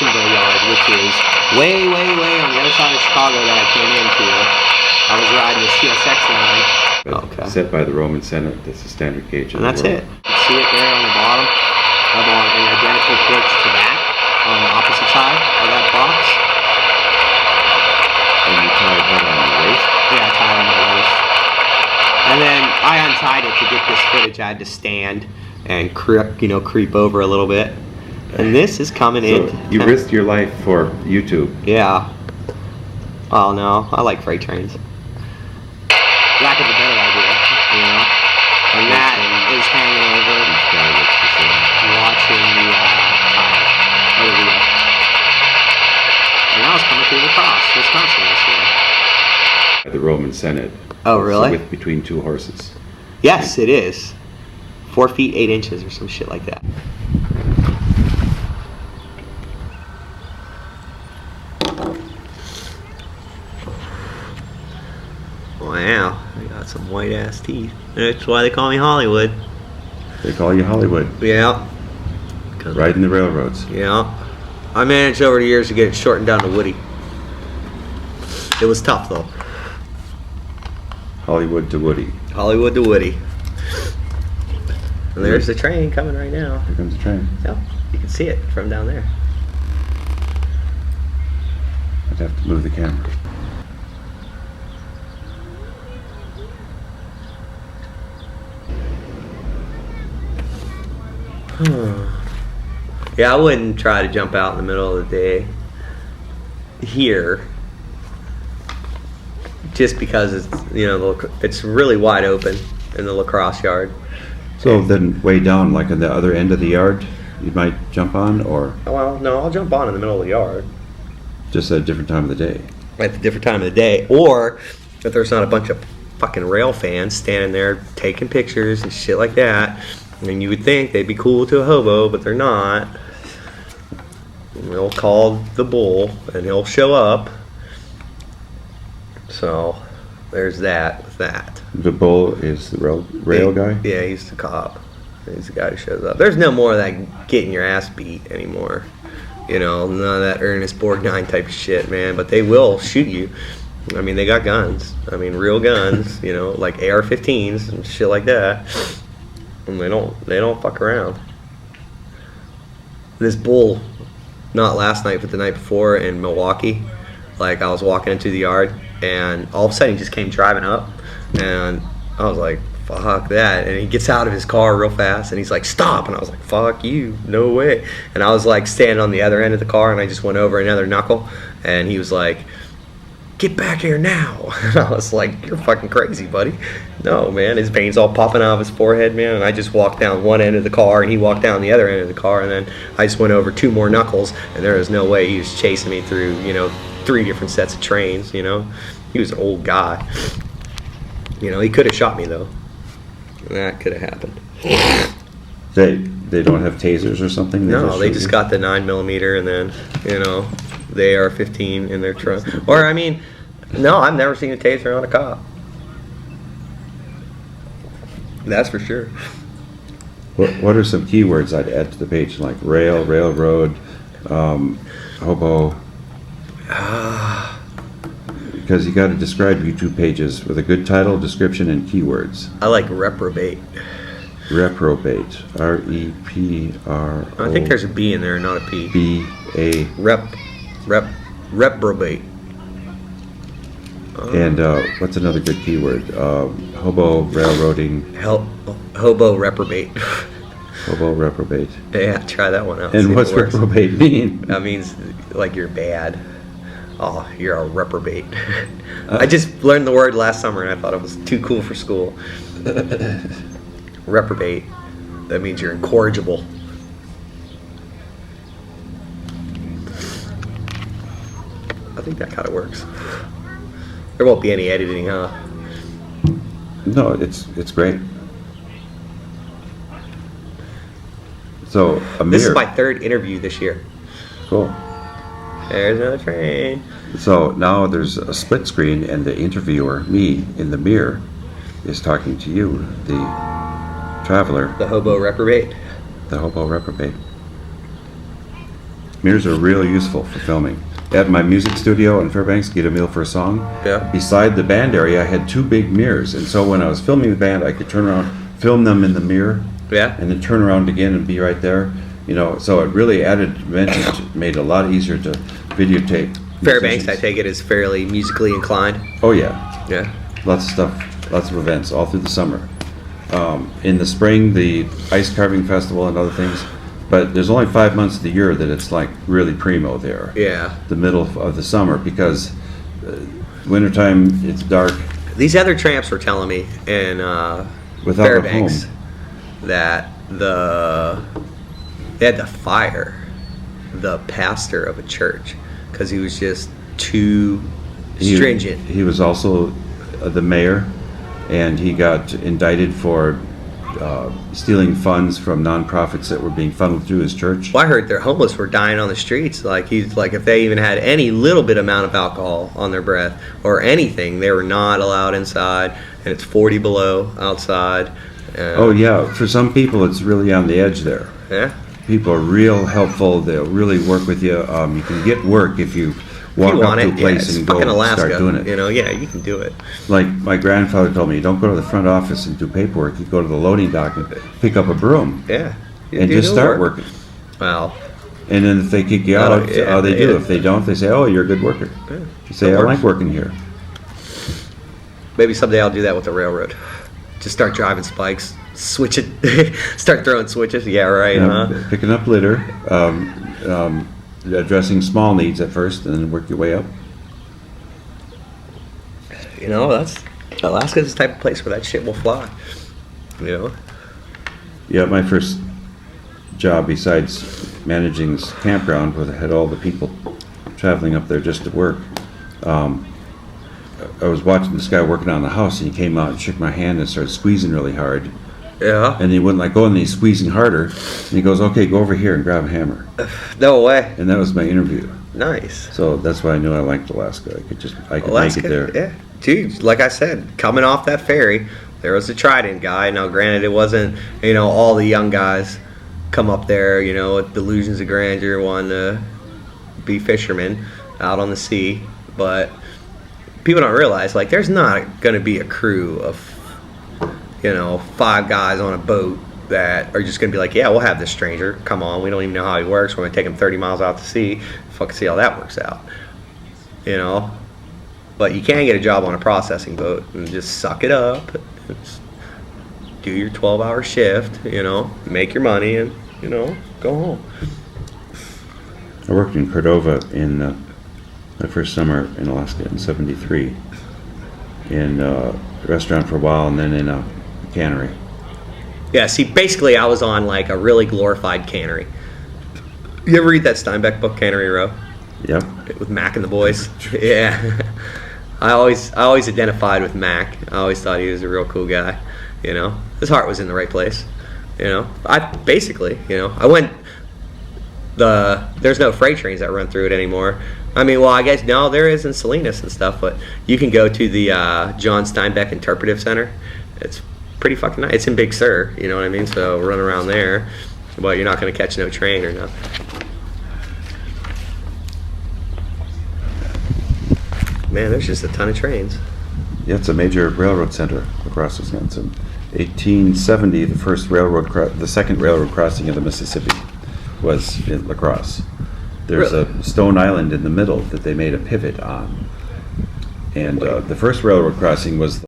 Jacksonville yard, which is way, way, way on the other side of Chicago that I came into. I was riding the CSX line. Okay. Set by the Roman Senate. That's the standard gauge. And that's it. You see it there on the bottom. I'm on an identical pitch to that on the opposite side of that box. And you tie that on your waist? Yeah, I tied it on my waist. And then I untied it to get this footage. I had to stand and creep over a little bit. And this is coming in. You risked your life for YouTube. Yeah. Well, no, I like freight trains. Lack of a better idea, you know. And that is hanging over, watching the tire or the wheel. And I was coming through lacrosse, Wisconsin this year. The Roman Senate. Oh, really? So between two horses. Yes, it is. 4 feet 8 inches or some shit like that. Wow, I got some white ass teeth. That's why they call me Hollywood. They call you Hollywood. Yeah. Riding the railroads. Yeah. I managed over the years to get it shortened down to Woody. It was tough though. Hollywood to Woody. Hollywood to Woody. And there's the train coming right now. Here comes the train. Yeah, you can see it from down there. I'd have to move the camera. Yeah, I wouldn't try to jump out in the middle of the day here, just because it's it's really wide open in the lacrosse yard. So then, way down, like on the other end of the yard, you might jump on, or Well, no, I'll jump on in the middle of the yard just at a different time of the day. at a different time of the day, or if there's not a bunch of fucking rail fans standing there taking pictures and shit like that. I mean, you would think they'd be cool to a hobo, but they're not. They'll call the bull, and he'll show up. So, there's that with that. The bull is the rail guy? Yeah, he's the cop. He's the guy who shows up. There's no more of that getting your ass beat anymore. You know, none of that Ernest Borgnine type of shit, man. But they will shoot you. I mean, they got guns. I mean, real guns, like AR-15s and shit like that. And they don't fuck around. This bull, not last night but the night before in Milwaukee, like I was walking into the yard and all of a sudden he just came driving up and I was like, fuck that. And he gets out of his car real fast and he's like, stop. And I was like, fuck you, no way. And I was like standing on the other end of the car and I just went over another knuckle and he was like, get back here now. And I was like, you're fucking crazy, buddy. No, man. His veins all popping out of his forehead, man. And I just walked down one end of the car and he walked down the other end of the car. And then I just went over 2 more knuckles and there was no way he was chasing me through, 3 different sets of trains, He was an old guy. He could have shot me, though. That could have happened. They don't have tasers or something? No, they just got the 9mm and then, the AR-15 in their trunk. Or, I mean, no, I've never seen a taser on a cop. That's for sure. What are some keywords I'd add to the page, like rail, railroad, hobo? Because you got to describe YouTube pages with a good title, description, and keywords. I like reprobate. Reprobate. R-E-P-R-O. I think there's a B in there, not a P. B-A. Reprobate. And what's another good keyword? Hobo, railroading. Hobo reprobate. Hobo reprobate. Yeah, try that one out. And what's reprobate mean? That means like you're bad. Oh, you're a reprobate. I just learned the word last summer and I thought it was too cool for school. Reprobate. That means you're incorrigible. I think that kind of works. There won't be any editing, huh? No, it's great. So, Amir. This is my 3rd interview this year. Cool. There's another train. So now there's a split screen and the interviewer, me, in the mirror, is talking to you, the traveler. The hobo reprobate. The hobo reprobate. Mirrors are really useful for filming. At my music studio in Fairbanks, Get a Meal for a Song, Yeah. beside the band area, I had 2 big mirrors. And so when I was filming the band, I could turn around, film them in the mirror, Yeah. and then turn around again and be right there. You know, so it really added dimension, made it a lot easier to videotape. Fairbanks, I musicians. take it, is fairly musically inclined. Oh yeah, Yeah. lots of stuff, lots of events all through the summer. In the spring, the ice carving festival and other things. But there's only 5 months of the year that it's like really primo there. Yeah. The middle of the summer, because wintertime it's dark. These other tramps were telling me in Without a Fairbanks home. that they had to fire the pastor of a church because he was just too stringent. He was also the mayor, and he got indicted for stealing funds from nonprofits that were being funneled through his church. Well, I heard their homeless were dying on the streets. Like he's like, if they even had any little bit amount of alcohol on their breath or anything, they were not allowed inside, and it's 40 below outside. Oh yeah, for some people it's really on the edge there. Yeah. People are real helpful. They'll really work with you. You can get work if you If walk you up want to it, a yeah, place it's and fucking go Alaska. start doing it. You know, yeah, you can do it. Like my grandfather told me, don't go to the front office and do paperwork. You go to the loading dock and pick up a broom Yeah. You and do just the start work. working. Well, And then if they kick you Oh, out, yeah, they do. yeah. If they don't, they say, "Oh, you're a good worker." yeah, You say, that "I works. like working here." Maybe someday I'll do that with the railroad. Just start driving spikes, switch it, start throwing switches. Yeah, right, You know, huh? picking up litter, addressing small needs at first, and then work your way up. You know, Alaska's the type of place where that shit will fly. You know? Yeah, my first job besides managing this campground, where I had all the people traveling up there just to work. I was watching this guy working on the house, and he came out and shook my hand and started squeezing really hard. Yeah. And he wouldn't let go, and he's squeezing harder. And he goes, "Okay, go over here and grab a hammer." No way. And that was my interview. Nice. So that's why I knew I liked Alaska. I could Alaska, make it there. yeah. Dude, like I said, coming off that ferry, there was a Trident guy. Now, granted, it wasn't, you know, all the young guys come up there, you know, with delusions of grandeur, wanting to be fishermen out on the sea. But people don't realize, like, there's not going to be a crew of, you know, 5 guys on a boat that are just going to be like, yeah, we'll have this stranger. Come on, we don't even know how he works. We're going to take him 30 miles out to sea. Fucking see how that works out. You know? But you can get a job on a processing boat and just suck it up. Do your 12-hour shift, you know, make your money and, you know, go home. I worked in Cordova in my first summer in Alaska in '73, in a restaurant for a while, and then in a cannery. Yeah, see, basically I was on like a really glorified cannery. You ever read that Steinbeck book, Cannery Row? Yep. With Mac and the boys? Yeah. I always identified with Mac. I always thought he was a real cool guy. You know, his heart was in the right place. You know, I went. There's no freight trains that run through it anymore. I mean, well, I guess no, there is in Salinas and stuff, but you can go to the John Steinbeck Interpretive Center. It's pretty fucking nice. It's in Big Sur, you know what I mean? So run around there, but you're not going to catch no train or nothing. Man, there's just a ton of trains. Yeah, it's a major railroad center across Wisconsin. 1870, the second railroad crossing of the Mississippi was in La Crosse. There's Really? a stone island in the middle that they made a pivot on. And the first railroad crossing was